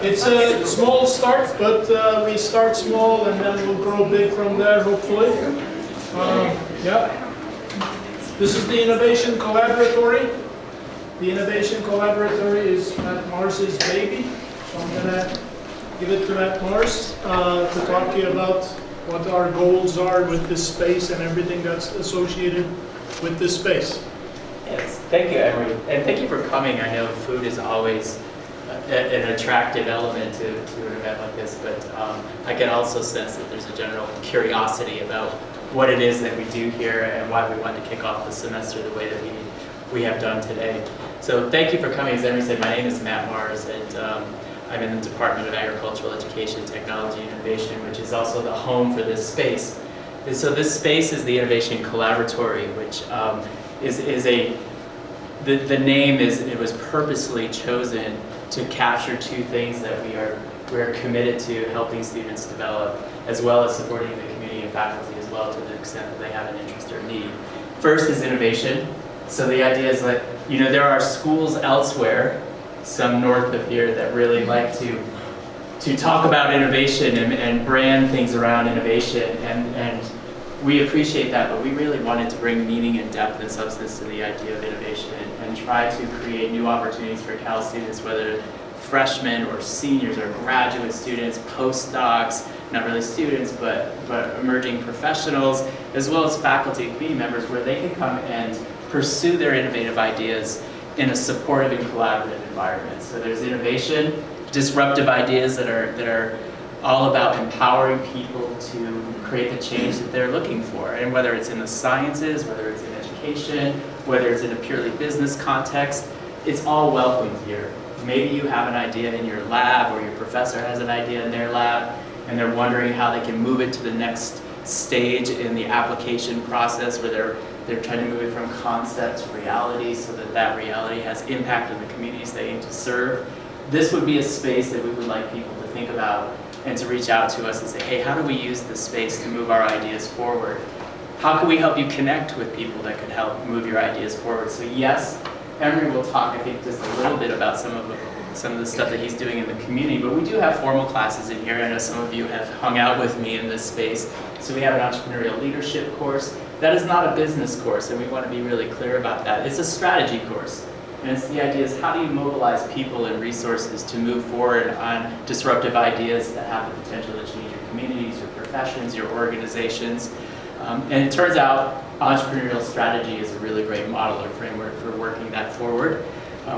It's a small start, but we start small and then we'll grow big from there, hopefully. Yeah. This is the Innovation Collaboratory. The Innovation Collaboratory is Matt Mars's baby. So I'm going to give it to Matt Mars to talk to you about what our goals are with this space and everything that's associated with this space. Yes, thank you, Emery. And thank you for coming. I know food is always an attractive element to an event like this, but I can also sense that there's a general curiosity about what it is that we do here and why we want to kick off the semester the way that we have done today. So thank you for coming. As Emery said, my name is Matt Mars, and I'm in the Department of Agricultural Education, Technology, and Innovation, which is also the home for this space. And so this space is the Innovation Collaboratory, which the name it was purposely chosen to capture two things that we are committed to helping students develop, as well as supporting the community and faculty as well to the extent that they have an interest or need. First is innovation. So the idea is that, there are schools elsewhere, some north of here, that really like to talk about innovation and brand things around innovation, and we appreciate that, but we really wanted to bring meaning and depth and substance to the idea of innovation and try to create new opportunities for Cal students, whether freshmen or seniors or graduate students, postdocs, not really students, but emerging professionals, as well as faculty and community members, where they can come and pursue their innovative ideas in a supportive and collaborative environment. So there's innovation, disruptive ideas that are all about empowering people to create the change that they're looking for. And whether it's in the sciences, whether it's in education, whether it's in a purely business context, it's all welcomed here. Maybe you have an idea in your lab, or your professor has an idea in their lab, and they're wondering how they can move it to the next stage in the application process, where they're trying to move it from concept to reality, so that reality has impact on the communities they aim to serve. This would be a space that we would like people to think about and to reach out to us and say, hey, how do we use this space to move our ideas forward? How can we help you connect with people that could help move your ideas forward? So yes, Emery will talk, I think, just a little bit about some of the stuff that he's doing in the community, but we do have formal classes in here. I know some of you have hung out with me in this space. So we have an entrepreneurial leadership course. That is not a business course, and we want to be really clear about that. It's a strategy course. And it's the idea is, how do you mobilize people and resources to move forward on disruptive ideas that have the potential to change your communities, your professions, your organizations. And it turns out entrepreneurial strategy is a really great model or framework for working that forward.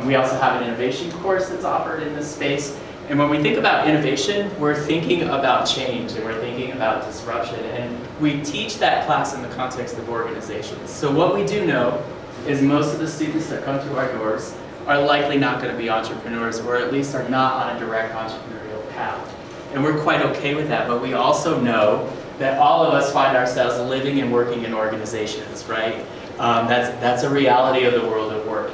We also have an innovation course that's offered in this space. And when we think about innovation, we're thinking about change and we're thinking about disruption. And we teach that class in the context of organizations. So what we do know is most of the students that come through our doors are likely not going to be entrepreneurs, or at least are not on a direct entrepreneurial path. And we're quite okay with that, but we also know that all of us find ourselves living and working in organizations, right? That's a reality of the world of work.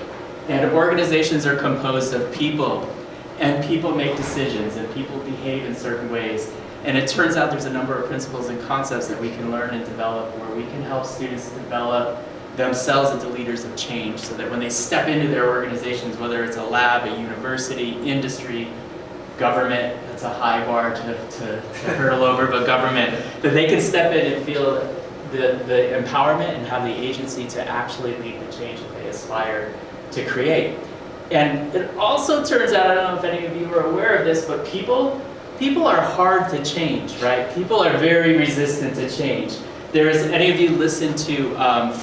And organizations are composed of people, and people make decisions, and people behave in certain ways. And it turns out there's a number of principles and concepts that we can learn and develop, where we can help students develop themselves into leaders of change, so that when they step into their organizations, whether it's a lab, a university, industry, government, that's a high bar to hurdle over, but government, that they can step in and feel the empowerment and have the agency to actually lead the change that they aspire to create. And it also turns out, I don't know if any of you are aware of this, but people are hard to change, right? People are very resistant to change. Any of you listen to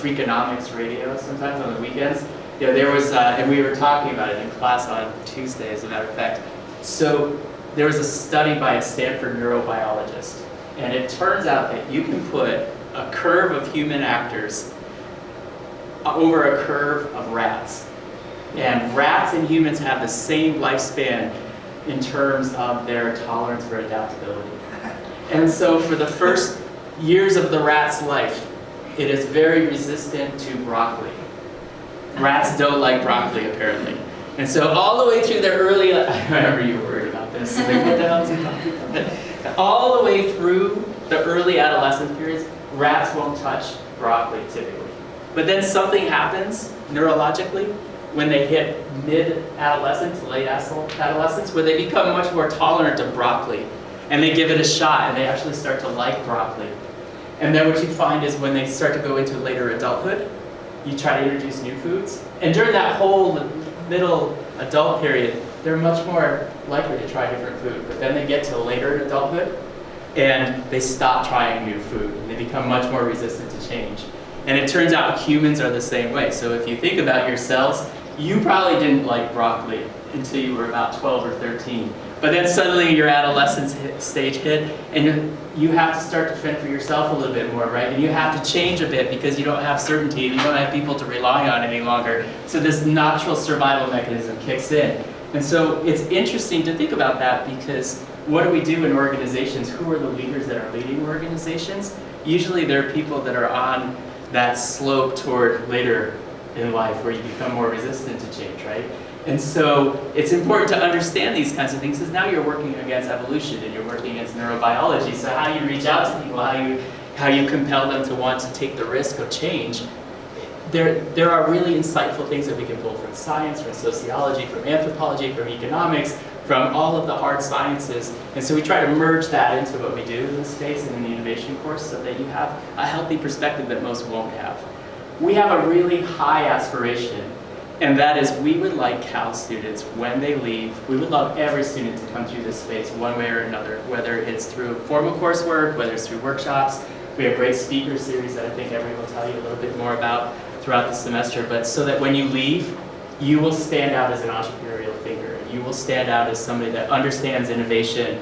Freakonomics radio sometimes on the weekends? There was, and we were talking about it in class on Tuesday, as a matter of fact. So there was a study by a Stanford neurobiologist, and it turns out that you can put a curve of human actors over a curve of rats. And rats and humans have the same lifespan in terms of their tolerance for adaptability. And so for the first years of the rat's life, it is very resistant to broccoli. Rats don't like broccoli, apparently. And so all the way through their early, I remember you were worried about this, like, what the hell is he talking about? All the way through the early adolescent periods, rats won't touch broccoli typically. But then something happens neurologically when they hit mid-adolescence, late adolescence, where they become much more tolerant of broccoli. And they give it a shot, and they actually start to like broccoli. And then what you find is when they start to go into later adulthood, you try to introduce new foods. And during that whole middle adult period, they're much more likely to try different food. But then they get to later adulthood, and they stop trying new food, and they become much more resistant to change. And it turns out humans are the same way. So if you think about yourselves, you probably didn't like broccoli until you were about 12 or 13. But then suddenly your adolescence stage hit, and you have to start to fend for yourself a little bit more, right? And you have to change a bit because you don't have certainty and you don't have people to rely on any longer. So this natural survival mechanism kicks in. And so it's interesting to think about that, because what do we do in organizations? Who are the leaders that are leading organizations? Usually they're people that are on that slope toward later in life where you become more resistant to change, right? And so it's important to understand these kinds of things, because now you're working against evolution and you're working against neurobiology. So how you reach out to people, how you compel them to want to take the risk of change. There are really insightful things that we can pull from science, from sociology, from anthropology, from economics, from all of the hard sciences. And so we try to merge that into what we do in the space and in the innovation course so that you have a healthy perspective that most won't have. We have a really high aspiration, and that is we would like Cal students, when they leave, we would love every student to come through this space one way or another, whether it's through formal coursework, whether it's through workshops. We have great speaker series that I think everyone will tell you a little bit more about throughout the semester, but so that when you leave, you will stand out as an entrepreneurial thinker. You will stand out as somebody that understands innovation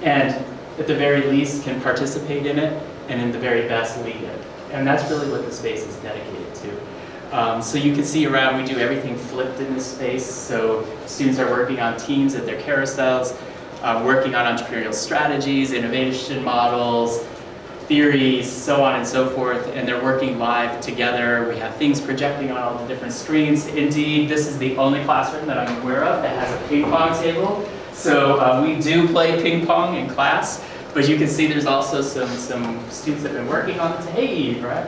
and at the very least can participate in it, and in the very best lead it. And that's really what the space is dedicated to. So you can see around, we do everything flipped in this space. So students are working on teams at their carousels, working on entrepreneurial strategies, innovation models, theories, so on and so forth, and they're working live together. We have things projecting on all the different screens. Indeed, this is the only classroom that I'm aware of that has a ping pong table. So we do play ping pong in class, but you can see there's also some students that have been working on the table, right?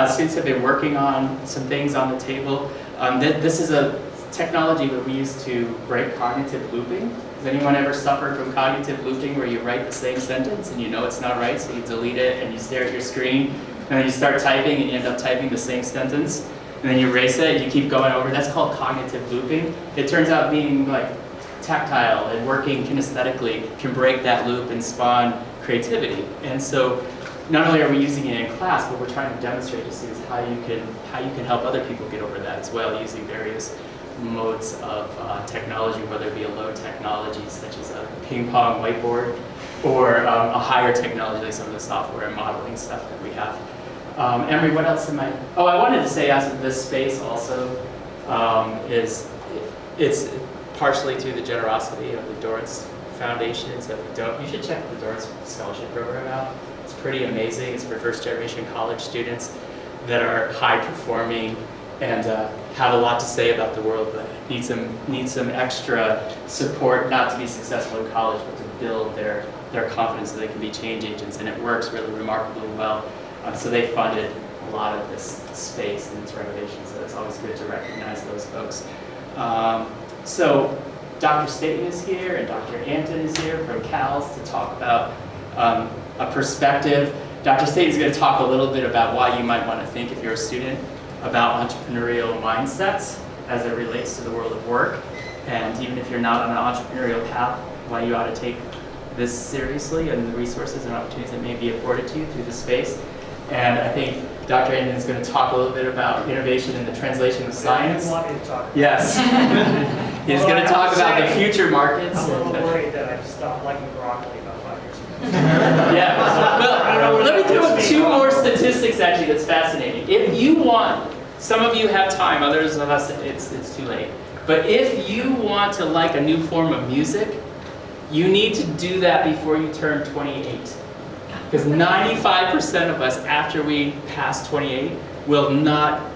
Students have been working on some things on the table. This is a technology that we use to break cognitive looping. Has anyone ever suffered from cognitive looping where you write the same sentence and you know it's not right, so you delete it and you stare at your screen, and then you start typing and you end up typing the same sentence, and then you erase it and you keep going over? That's called cognitive looping. It turns out being like tactile and working kinesthetically can break that loop and spawn creativity. And so not only are we using it in class, but we're trying to demonstrate to students how you can help other people get over that as well, using various modes of technology, whether it be a low technology such as a ping pong whiteboard, or a higher technology like some of the software and modeling stuff that we have. Emery, what else am I? Oh, I wanted to say, as of this space also, it's partially through the generosity of the Dorrance Foundation. So if you don't, you should check the Dorrance Scholarship Program out. It's pretty amazing. It's for first generation college students that are high performing and have a lot to say about the world, but need some extra support, not to be successful in college, but to build their confidence so they can be change agents, and it works really remarkably well. So they funded a lot of this space and its renovation, so it's always good to recognize those folks. So Dr. Staten is here, and Dr. Anton is here from CALS to talk about a perspective. Dr. Staten is going to talk a little bit about why you might want to think, if you're a student, about entrepreneurial mindsets as it relates to the world of work, and even if you're not on an entrepreneurial path, why you ought to take this seriously and the resources and opportunities that may be afforded to you through the space. And I think Dr. Anden is going to talk a little bit about innovation and the translation of science. Yes. He's going to talk about the future markets. I'm a little worried that I've stopped liking broccoli about 5 years ago. Yeah. Well, let me throw in 2 more statistics actually that's fascinating. If you want, some of you have time, others of us it's too late. But if you want to like a new form of music, you need to do that before you turn 28. Because 95% of us, after we pass 28, will not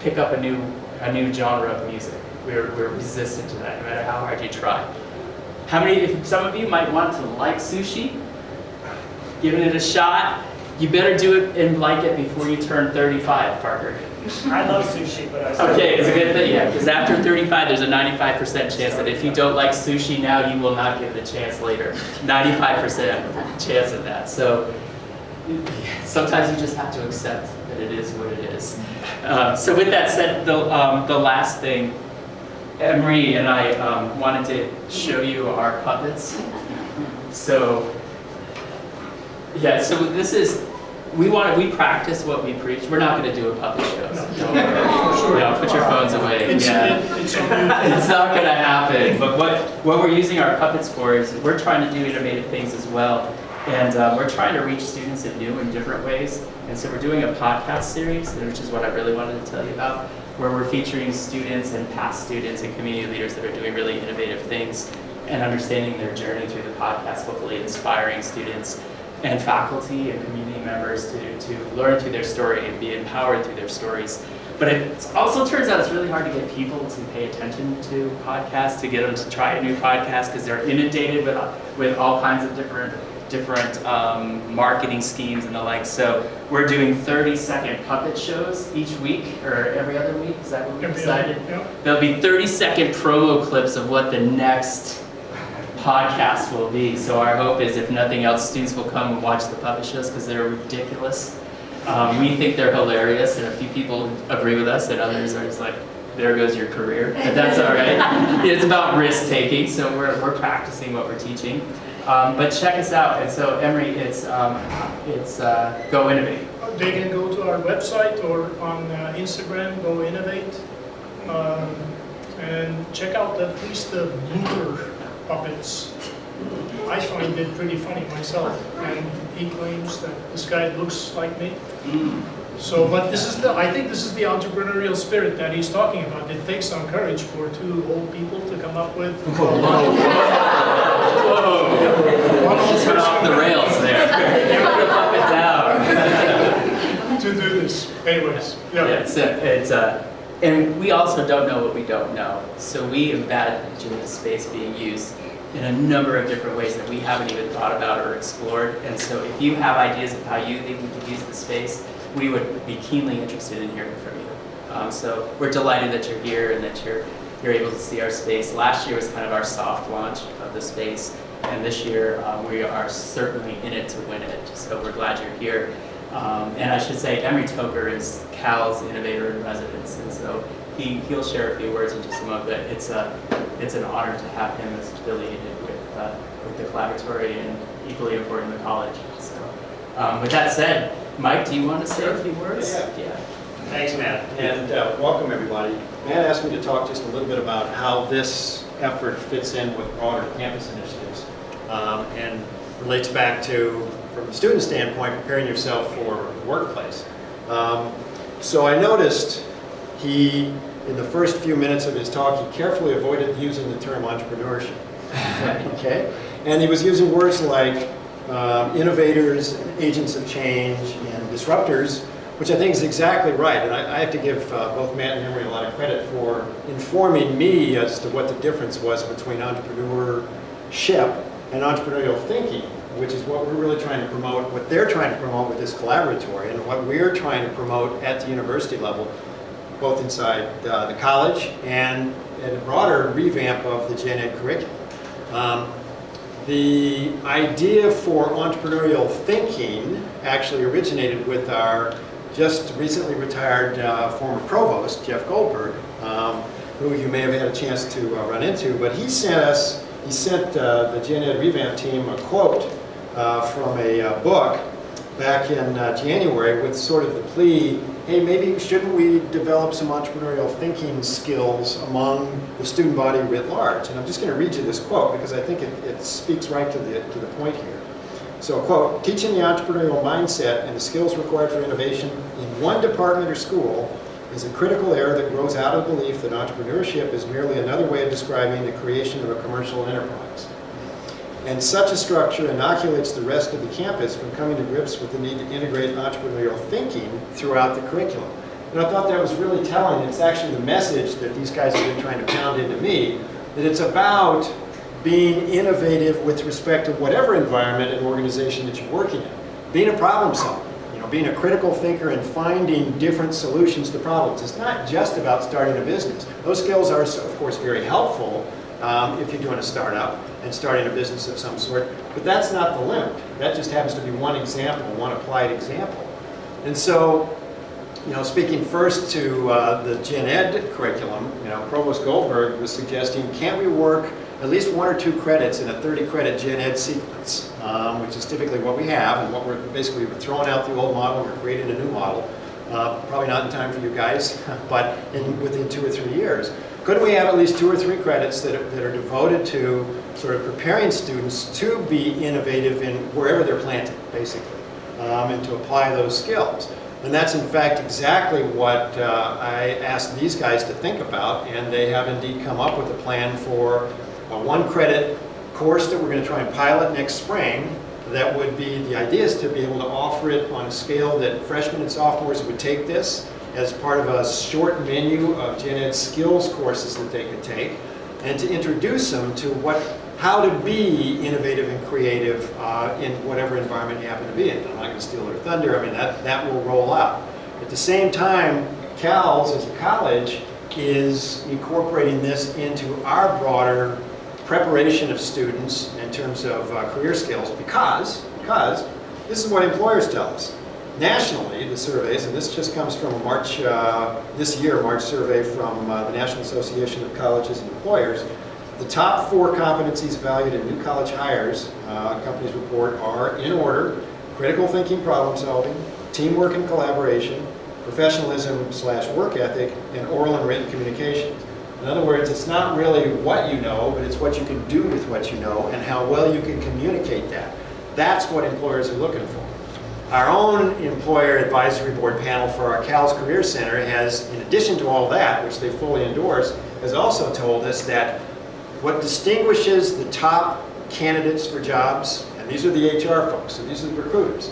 pick up a new genre of music. We're resistant to that, no matter how hard you try. If some of you might want to like sushi, giving it a shot, you better do it and like it before you turn 35, Parker. I love sushi, but I Okay, it's a good thing, yeah, because after 35, there's a 95% chance that if you don't like sushi now, you will not give it a chance later. 95% chance of that. So sometimes you just have to accept that it is what it is. So with that said, the last thing, Emery and I wanted to show you our puppets. So, yeah, so this is, we practice what we preach. We're not going to do a puppet show. So don't worry. Sure. Yeah, put your phones away. It's It's not going to happen. But what we're using our puppets for is we're trying to do innovative things as well. And we're trying to reach students in new and different ways. And so we're doing a podcast series, which is what I really wanted to tell you about, where we're featuring students and past students and community leaders that are doing really innovative things and understanding their journey through the podcast, hopefully inspiring students and faculty and community members to learn through their story and be empowered through their stories. But it also turns out it's really hard to get people to pay attention to podcasts, to get them to try a new podcast, because they're inundated with all kinds of different marketing schemes and the like. So we're doing 30-second puppet shows each week, or every other week, is that what we decided? Yep. There'll be 30-second promo clips of what the next podcast will be. So our hope is, if nothing else, students will come and watch the puppet shows because they're ridiculous. We think they're hilarious, and a few people agree with us, and others are just like, there goes your career. But that's all right. It's about risk taking, so we're practicing what we're teaching. But check us out. And so, Emery, it's Go Innovate. They can go to our website or on Instagram, Go Innovate, and check out at least the blooper puppets. I find it pretty funny myself, and he claims that this guy looks like me. So, but I think this is the entrepreneurial spirit that he's talking about. It takes some courage for two old people to come up with. Just went off the rails there. Put it down. To do this. Anyways, yeah. And we also don't know what we don't know. So we imagine the space being used in a number of different ways that we haven't even thought about or explored. And so if you have ideas of how you think we could use the space, we would be keenly interested in hearing from you. So we're delighted that you're here and that you're able to see our space. Last year was kind of our soft launch of the space, and this year we are certainly in it to win it. So we're glad you're here. And I should say, Emery Toker is Cal's innovator in residence, and so he'll share a few words in just a moment. But it's an honor to have him as affiliated with the Collaboratory, and equally important, the college. So with that said, Mike, do you want to say a few words? Yeah. Thanks, Matt, and welcome everybody. Matt asked me to talk just a little bit about how this effort fits in with broader campus initiatives, and relates back to, from the student standpoint, preparing yourself for the workplace. So I noticed in the first few minutes of his talk, he carefully avoided using the term entrepreneurship. Okay? And he was using words like innovators, agents of change, and disruptors, which I think is exactly right. And I have to give both Matt and Emery a lot of credit for informing me as to what the difference was between entrepreneurship and entrepreneurial thinking, which is what we're really trying to promote, what they're trying to promote with this Collaboratory, and what we're trying to promote at the university level, both inside the college and a broader revamp of the Gen Ed curriculum. The idea for entrepreneurial thinking actually originated with our just recently retired former provost, Jeff Goldberg, who you may have had a chance to run into, but he sent the Gen Ed revamp team a quote from a book back in January with sort of the plea, hey, maybe shouldn't we develop some entrepreneurial thinking skills among the student body writ large? And I'm just going to read you this quote because I think it speaks right to the point here. So, quote, teaching the entrepreneurial mindset and the skills required for innovation in one department or school is a critical error that grows out of the belief that entrepreneurship is merely another way of describing the creation of a commercial enterprise. And such a structure inoculates the rest of the campus from coming to grips with the need to integrate entrepreneurial thinking throughout the curriculum. And I thought that was really telling. It's actually the message that these guys have been trying to pound into me, that it's about being innovative with respect to whatever environment and organization that you're working in. Being a problem solver, being a critical thinker and finding different solutions to problems. It's not just about starting a business. Those skills are, of course, very helpful if you're doing a startup and starting a business of some sort, but that's not the limit. That just happens to be one example, one applied example. And so, speaking first to the Gen Ed curriculum, Provost Goldberg was suggesting, can't we work at least 1 or 2 credits in a 30-credit Gen Ed sequence, which is typically what we have, and what we're basically throwing out the old model, we're creating a new model. Probably not in time for you guys, but within 2 or 3 years. Couldn't we have at least 2 or 3 credits that are devoted to sort of preparing students to be innovative in wherever they're planted, basically, and to apply those skills? And that's in fact exactly what I asked these guys to think about, and they have indeed come up with a plan for a 1-credit course that we're going to try and pilot next spring. That would be, the idea is to be able to offer it on a scale that freshmen and sophomores would take this as part of a short menu of Gen Ed skills courses that they could take, and to introduce them to how to be innovative and creative in whatever environment you happen to be in. I'm not going to steal their thunder. I mean, that will roll out. At the same time, CALS as a college is incorporating this into our broader preparation of students in terms of career skills, because this is what employers tell us. Nationally, the surveys, and this just comes from a March survey from the National Association of Colleges and Employers, the top 4 competencies valued in new college hires, companies report, are in order: critical thinking, problem solving, teamwork and collaboration, professionalism/work ethic, and oral and written communications. In other words, it's not really what you know, but it's what you can do with what you know and how well you can communicate that. That's what employers are looking for. Our own employer advisory board panel for our CALS Career Center has, in addition to all that, which they fully endorse, has also told us that what distinguishes the top candidates for jobs, and these are the HR folks, so these are the recruiters,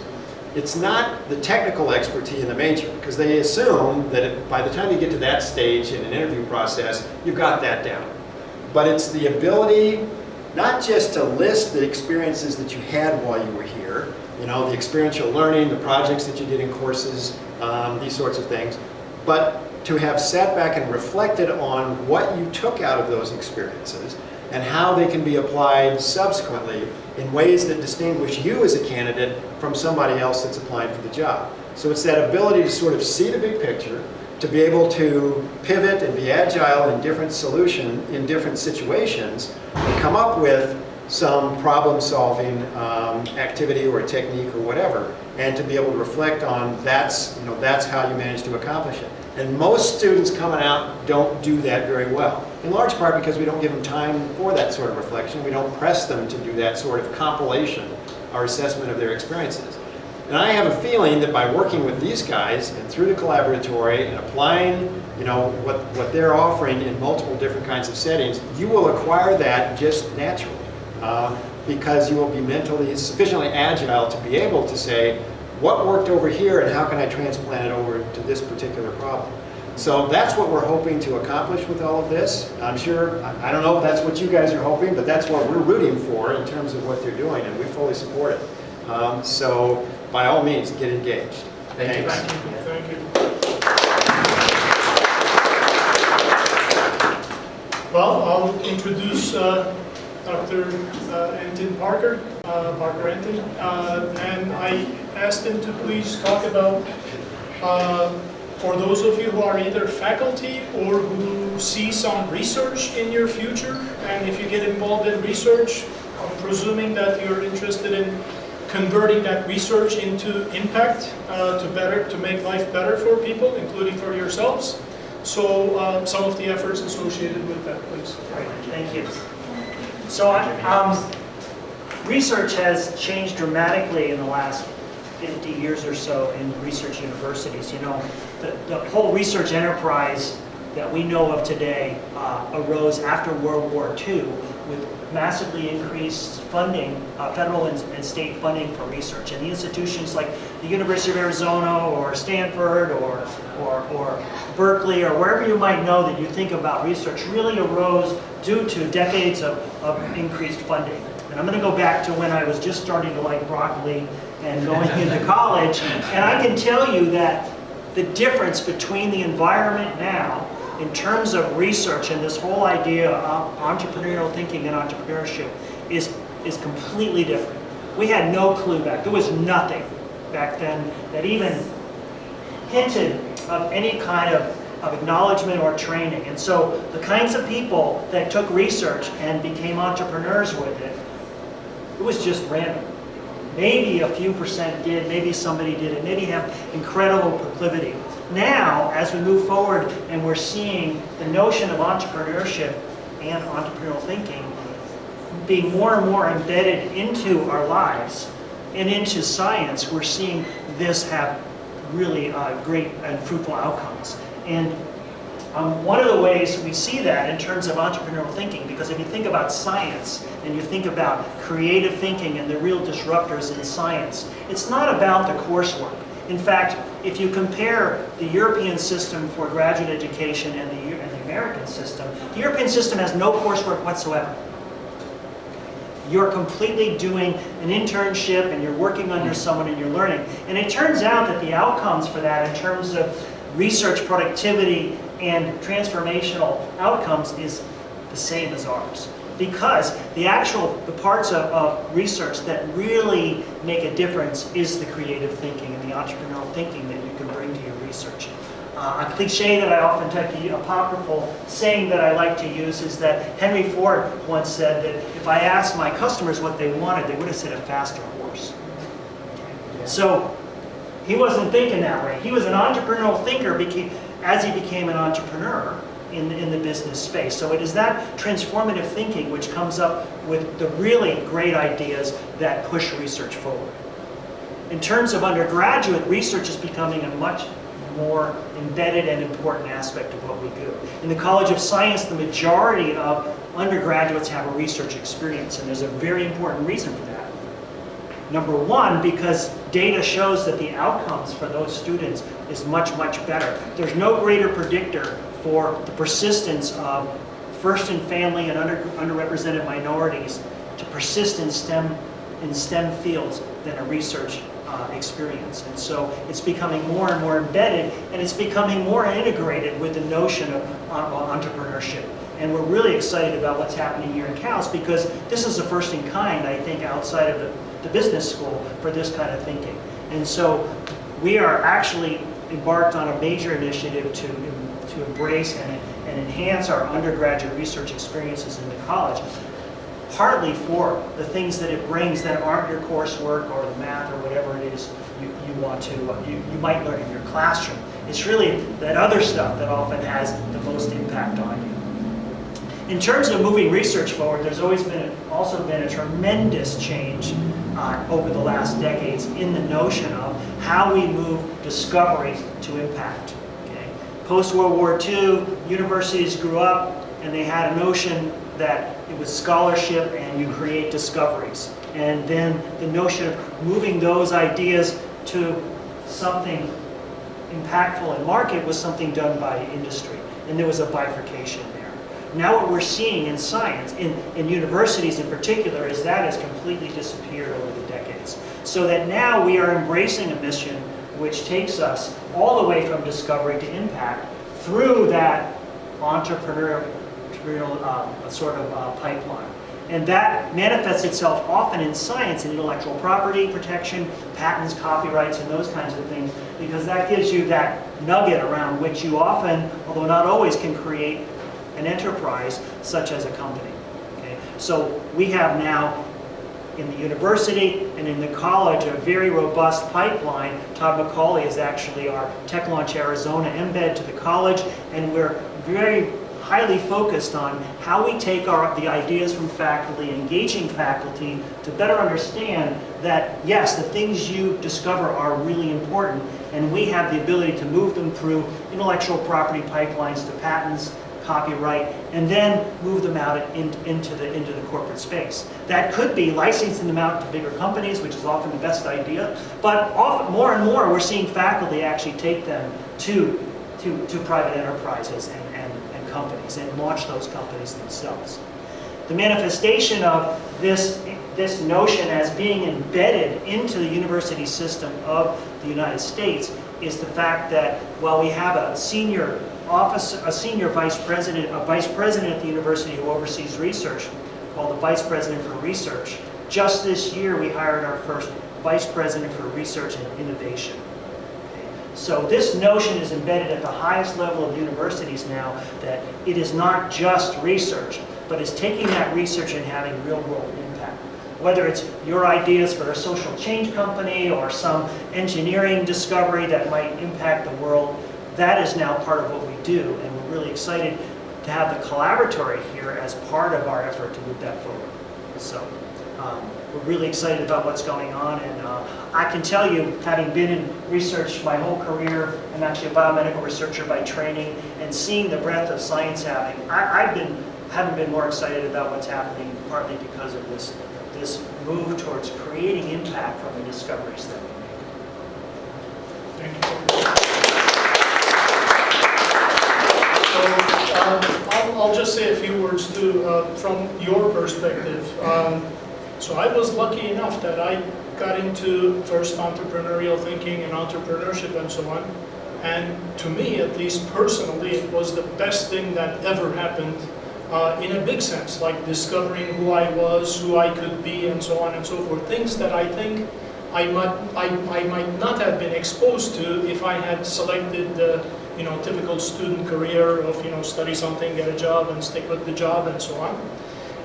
it's not the technical expertise in the major, because they assume that by the time you get to that stage in an interview process, you've got that down. But it's the ability not just to list the experiences that you had while you were here, the experiential learning, the projects that you did in courses, these sorts of things, but to have sat back and reflected on what you took out of those experiences and how they can be applied subsequently in ways that distinguish you as a candidate from somebody else that's applying for the job. So it's that ability to sort of see the big picture, to be able to pivot and be agile in different situations, and come up with some problem-solving activity or a technique or whatever, and to be able to reflect on that's how you manage to accomplish it. And most students coming out don't do that very well, in large part because we don't give them time for that sort of reflection. We don't press them to do that sort of compilation or assessment of their experiences. And I have a feeling that by working with these guys and through the Collaboratory and applying what they're offering in multiple different kinds of settings, you will acquire that just naturally. Because you will be mentally sufficiently agile to be able to say, what worked over here and how can I transplant it over to this particular problem? So that's what we're hoping to accomplish with all of this. I'm sure, I don't know if that's what you guys are hoping, but that's what we're rooting for in terms of what they're doing, and we fully support it. So by all means, get engaged. Thank you. Thank you. Well, I'll introduce Dr. Anton Parker, Parker Anton, and I asked him to please talk about, for those of you who are either faculty or who see some research in your future, and if you get involved in research, I'm presuming that you're interested in converting that research into impact to make life better for people, including for yourselves. So some of the efforts associated with that, please. Great, thank you. So research has changed dramatically in the last 50 years or so in research universities. The whole research enterprise that we know of today arose after World War II with massively increased funding, federal and state funding for research. And the institutions like the University of Arizona or Stanford or Berkeley or wherever you might know that you think about research really arose due to decades of increased funding. And I'm going to go back to when I was just starting to like broccoli and going into college. And I can tell you that the difference between the environment now in terms of research and this whole idea of entrepreneurial thinking and entrepreneurship is completely different. We had no clue back. There was nothing back then that even hinted of any kind of acknowledgement or training. And so the kinds of people that took research and became entrepreneurs with it, it was just random. Maybe a few percent did, maybe somebody did it, maybe have incredible proclivity. Now, as we move forward and we're seeing the notion of entrepreneurship and entrepreneurial thinking being more and more embedded into our lives and into science, we're seeing this have really great and fruitful outcomes. And one of the ways we see that in terms of entrepreneurial thinking, because if you think about science and you think about creative thinking and the real disruptors in science, it's not about the coursework. In fact, if you compare the European system for graduate education and the American system, the European system has no coursework whatsoever. You're completely doing an internship and you're working under someone and you're learning. And it turns out that the outcomes for that in terms of research productivity and transformational outcomes is the same as ours. Because the parts of research that really make a difference is the creative thinking and the entrepreneurial thinking that you can bring to your research. A cliche that I often take, the apocryphal saying that I like to use is that Henry Ford once said that if I asked my customers what they wanted, they would have said a faster horse. So he wasn't thinking that way. He was an entrepreneurial thinker as he became an entrepreneur in the business space. So it is that transformative thinking which comes up with the really great ideas that push research forward. In terms of undergraduate, research is becoming a much more embedded and important aspect of what we do. In the College of Science, the majority of undergraduates have a research experience, and there's a very important reason for that. Number one, because data shows that the outcomes for those students is much, much better. There's no greater predictor for the persistence of first in family and underrepresented minorities to persist in STEM fields than a research experience. And so it's becoming more and more embedded, and it's becoming more integrated with the notion of entrepreneurship. And we're really excited about what's happening here in Cal because this is the first in kind, I think, outside of the business school for this kind of thinking. And so we are actually embarked on a major initiative to embrace and enhance our undergraduate research experiences in the college, partly for the things that it brings that aren't your coursework or the math or whatever it is you might learn in your classroom. It's really that other stuff that often has the most impact on you. In terms of moving research forward, there's also been a tremendous change over the last decades in the notion of how we move discoveries to impact. Okay? Post-World War II, universities grew up and they had a notion that it was scholarship and you create discoveries. And then the notion of moving those ideas to something impactful in market was something done by industry. And there was a bifurcation there. Now what we're seeing in science, in universities in particular, is that has completely disappeared over the decades. So that now we are embracing a mission which takes us all the way from discovery to impact through that entrepreneurial sort of pipeline. And that manifests itself often in science, in intellectual property protection, patents, copyrights, and those kinds of things, because that gives you that nugget around which you often, although not always, can create an enterprise such as a company. Okay? So we have now in the university and in the college a very robust pipeline. Todd McCauley is actually our Tech Launch Arizona embed to the college, and we're very highly focused on how we take the ideas from faculty, engaging faculty to better understand that, yes, the things you discover are really important, and we have the ability to move them through intellectual property pipelines to patents, copyright, and then move them out into the corporate space. That could be licensing them out to bigger companies, which is often the best idea, but often, more and more we're seeing faculty actually take them to private enterprises and companies and launch those companies themselves. The manifestation of this this notion as being embedded into the university system of the United States is the fact that while we have a senior vice president at the university who oversees research, called the Vice President for Research, just this year we hired our first Vice President for Research and Innovation. So this notion is embedded at the highest level of universities now, that it is not just research, but is taking that research and having real world impact. Whether it's your ideas for a social change company or some engineering discovery that might impact the world, that is now part of what we do, and we're really excited to have the Collaboratory here as part of our effort to move that forward. So we're really excited about what's going on, and I can tell you, having been in research my whole career, I'm actually a biomedical researcher by training, and seeing the breadth of science happening, haven't been more excited about what's happening, partly because of this move towards creating impact from the discoveries that we make. Thank you. I'll just say a few words too from your perspective. So I was lucky enough that I got into first entrepreneurial thinking and entrepreneurship and so on. And to me, at least personally, it was the best thing that ever happened in a big sense, like discovering who I was, who I could be, and so on and so forth. Things that I think I might not have been exposed to if I had selected the typical student career of study something, get a job, and stick with the job, and so on.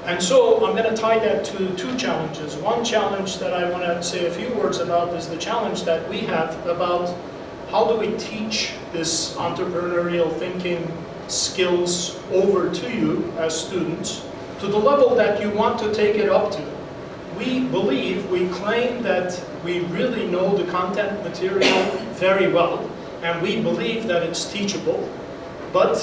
And so I'm going to tie that to two challenges. One challenge that I want to say a few words about is the challenge that we have about how do we teach this entrepreneurial thinking skills over to you as students to the level that you want to take it up to. We claim that we really know the content material very well, and we believe that it's teachable, but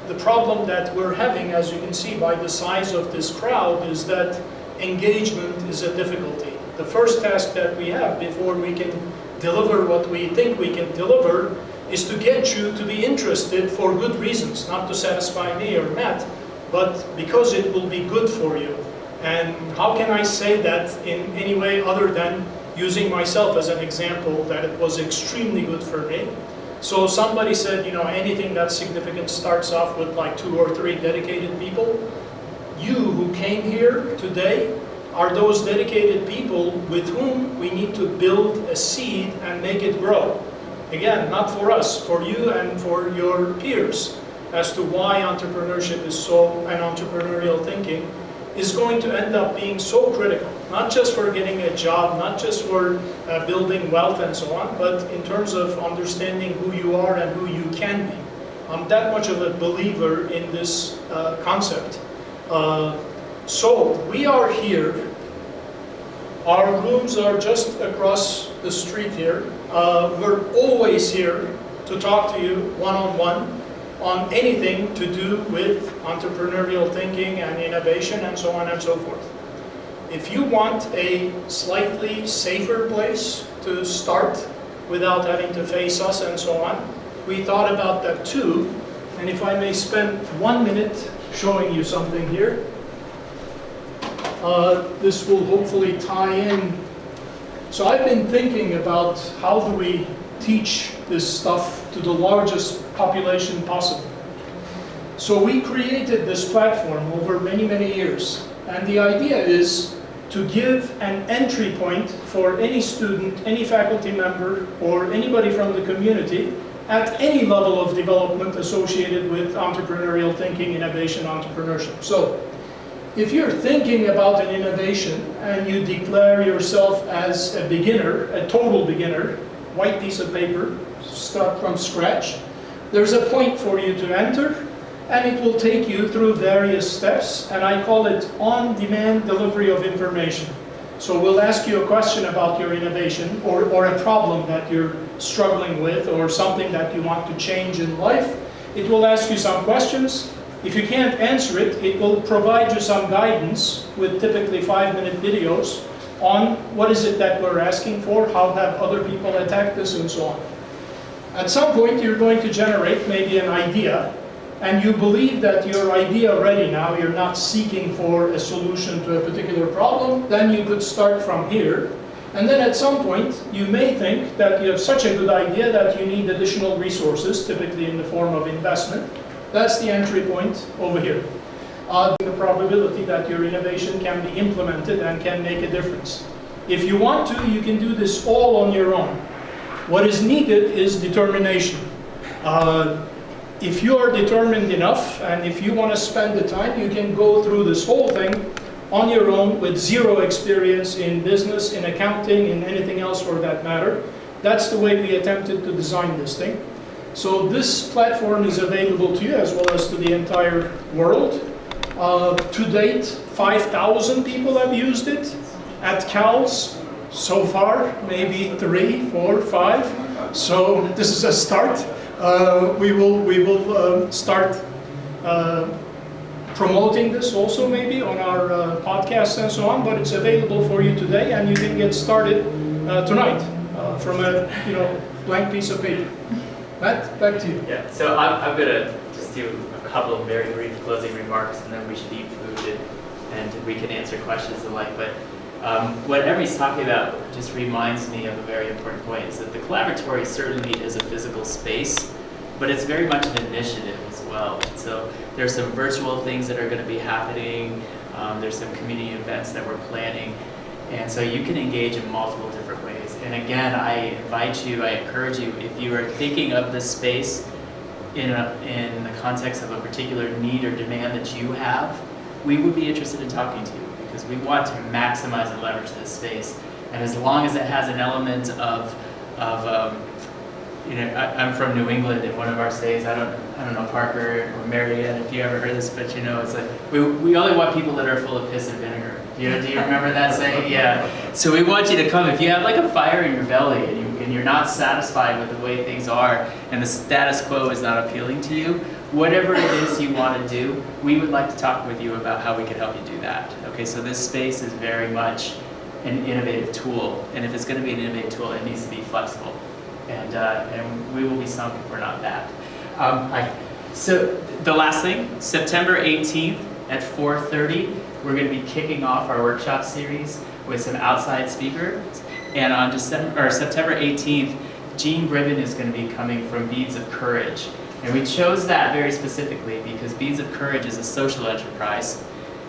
the problem that we're having, as you can see by the size of this crowd, is that engagement is a difficulty. The first task that we have before we can deliver what we think we can deliver is to get you to be interested for good reasons, not to satisfy me or Matt, but because it will be good for you. And how can I say that in any way other than using myself as an example, that it was extremely good for me? So somebody said, anything that's significant starts off with like 2 or 3 dedicated people. You who came here today are those dedicated people with whom we need to build a seed and make it grow. Again, not for us, for you and for your peers, as to why entrepreneurship is and entrepreneurial thinking is going to end up being so critical, not just for getting a job, not just for building wealth and so on, but in terms of understanding who you are and who you can be. I'm that much of a believer in this concept. So we are here. Our rooms are just across the street here. We're always here to talk to you one-on-one on anything to do with entrepreneurial thinking and innovation and so on and so forth. If you want a slightly safer place to start without having to face us and so on, we thought about that too. And if I may spend 1 minute showing you something here, this will hopefully tie in. So I've been thinking about how do we teach this stuff to the largest population possible. So we created this platform over many, many years. And the idea is to give an entry point for any student, any faculty member, or anybody from the community at any level of development associated with entrepreneurial thinking, innovation, entrepreneurship. So if you're thinking about an innovation and you declare yourself as a beginner, a total beginner, white piece of paper, start from scratch, there's a point for you to enter, and it will take you through various steps, and I call it on-demand delivery of information. So we'll ask you a question about your innovation or a problem that you're struggling with or something that you want to change in life. It will ask you some questions. If you can't answer it, it will provide you some guidance with typically 5-minute videos on what is it that we're asking for, how have other people attacked this, and so on. At some point, you're going to generate maybe an idea, and you believe that your idea already now, you're not seeking for a solution to a particular problem, then you could start from here. And then at some point, you may think that you have such a good idea that you need additional resources, typically in the form of investment. That's the entry point over here. The probability that your innovation can be implemented and can make a difference. If you want to, you can do this all on your own. What is needed is determination. If you are determined enough, and if you want to spend the time, you can go through this whole thing on your own with zero experience in business, in accounting, in anything else for that matter. That's the way we attempted to design this thing. So this platform is available to you as well as to the entire world. To date, 5,000 people have used it. At CALS, so far, maybe 3, 4, 5. So this is a start. We will start promoting this also maybe on our podcasts and so on, but it's available for you today, and you can get started tonight from a blank piece of paper. Matt, back to you. Yeah, so I'm going to just do a couple of very brief closing remarks, and then we should eat food and we can answer questions and like. But what Emery's talking about just reminds me of a very important point, is that the Collaboratory certainly is a physical space, but it's very much an initiative as well. So there's some virtual things that are going to be happening. There's some community events that we're planning. And so you can engage in multiple different ways. And again, I invite you, I encourage you, if you are thinking of this space in the context of a particular need or demand that you have, we would be interested in talking to you, because we want to maximize and leverage this space. And as long as it has an element of I'm from New England, and one of our sayings, I don't know, Parker or Marianne, if you ever heard this, but it's like, we only want people that are full of piss and vinegar. Do you remember that saying? Yeah. So we want you to come. If you have like a fire in your belly and you're not satisfied with the way things are, and the status quo is not appealing to you, whatever it is you want to do, we would like to talk with you about how we can help you do that. Okay, so this space is very much an innovative tool, and if it's going to be an innovative tool, it needs to be flexible. And we will be some if we're not that. So the last thing, September 18th at 4:30, we're going to be kicking off our workshop series with some outside speakers. And on September 18th, Jean Gribben is going to be coming from Beads of Courage. And we chose that very specifically because Beads of Courage is a social enterprise.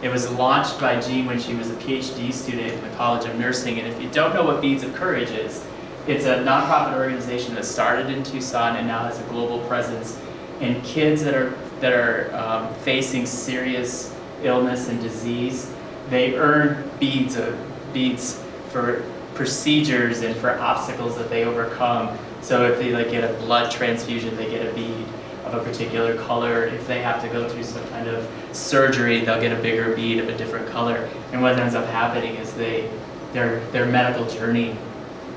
It was launched by Jean when she was a PhD student in the College of Nursing. And if you don't know what Beads of Courage is, it's a nonprofit organization that started in Tucson and now has a global presence. And kids that are facing serious illness and disease, they earn beads for procedures and for obstacles that they overcome. So if they get a blood transfusion, they get a bead of a particular color. If they have to go through some kind of surgery, they'll get a bigger bead of a different color. And what ends up happening is their medical journey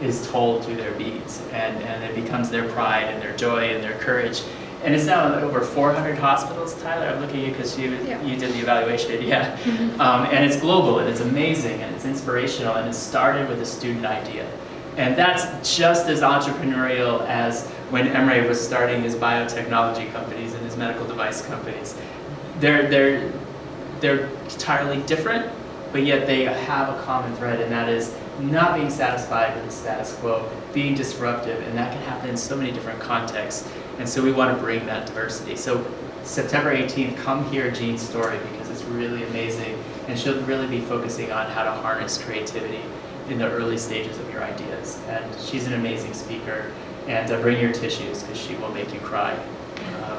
is told through their beads, and it becomes their pride and their joy and their courage. And it's now in over 400 hospitals, Tyler. I'm looking at you because you did the evaluation, yeah. And it's global, and it's amazing, and it's inspirational, and it started with a student idea. And that's just as entrepreneurial as when Emre was starting his biotechnology companies and his medical device companies. They're entirely different, but yet they have a common thread, and that is not being satisfied with the status quo, being disruptive, and that can happen in so many different contexts. And so we want to bring that diversity. So September 18th, come hear Jean's story, because it's really amazing, and she'll really be focusing on how to harness creativity in the early stages of your ideas. And she's an amazing speaker, and bring your tissues, because she will make you cry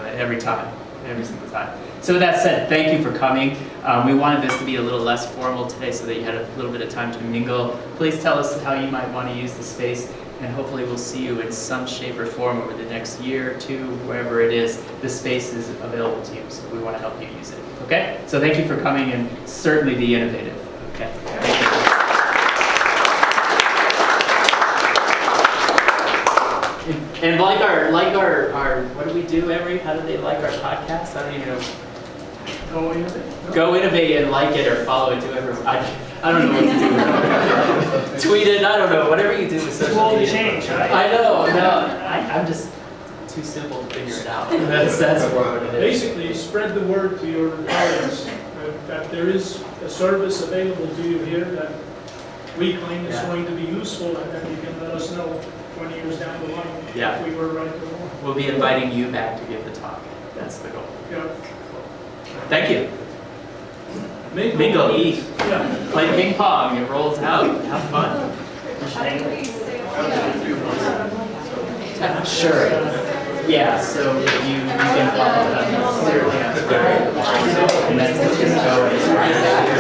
every single time. So with that said, thank you for coming. We wanted this to be a little less formal today so that you had a little bit of time to mingle. Please tell us how you might want to use the space, and hopefully we'll see you in some shape or form over the next year or two, wherever it is. The space is available to you, so we want to help you use it. Okay? So thank you for coming, and certainly be innovative. Okay? Thank you. And like our what do we do, Emery? How do they like our podcast? I don't even know. Go innovate. Go innovate and like it or follow it. Do whatever. I don't know what to do. Tweet it. I don't know. Whatever you do with social media. Change, right? I know. No, I'm just too simple to figure it out. That's what it is. Basically, spread the word to your colleagues that there is a service available to you here that we claim is Yeah. going to be useful, and then you can let us know 20 years down the line Yeah. if we were right or wrong. We'll be inviting you back to give the talk. That's the goal. Yeah. Thank you. Mingle, Mingle, eat, Yeah. play ping pong, it rolls out, have fun. Sure. Yeah, so you can follow that clearly on Twitter, and then you can go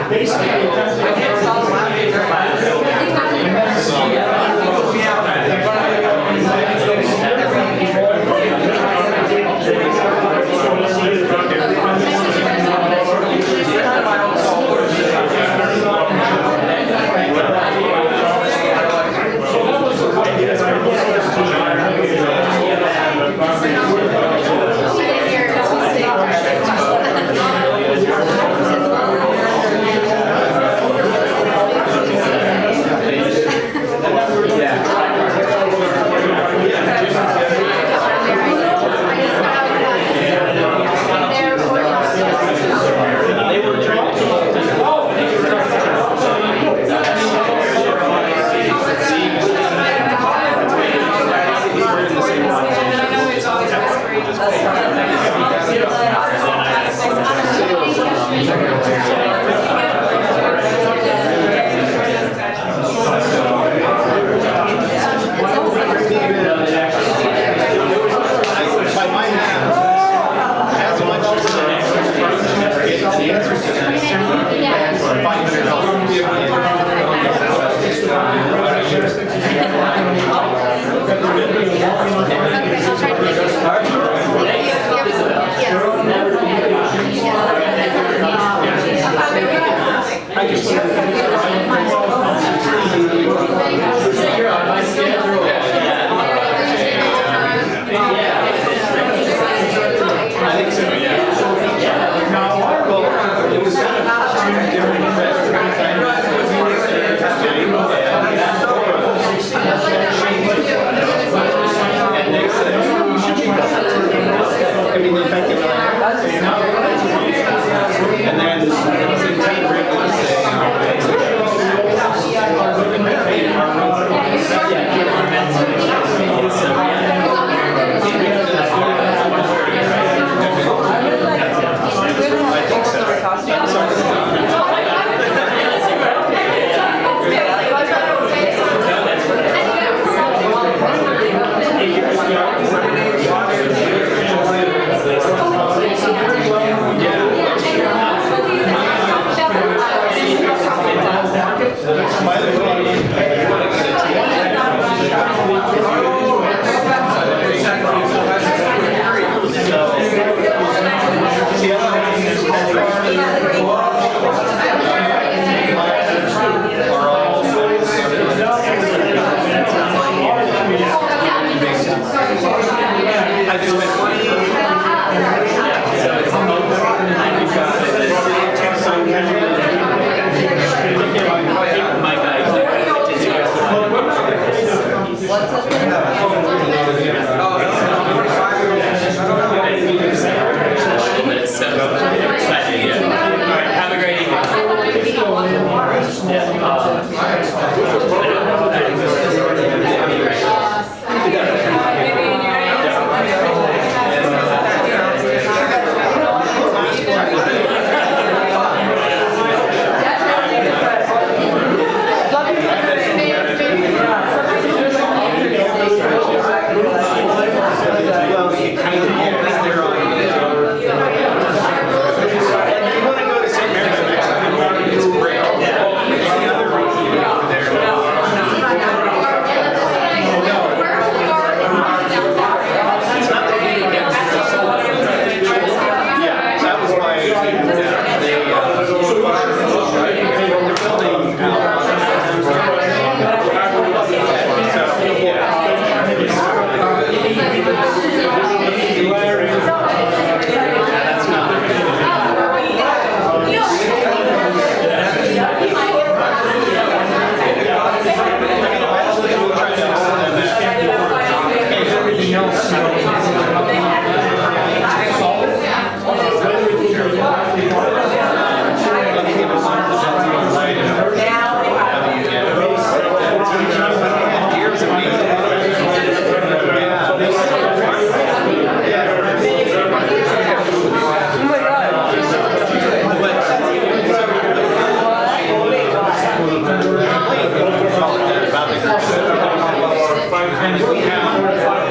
Basically, Yeah, more than 500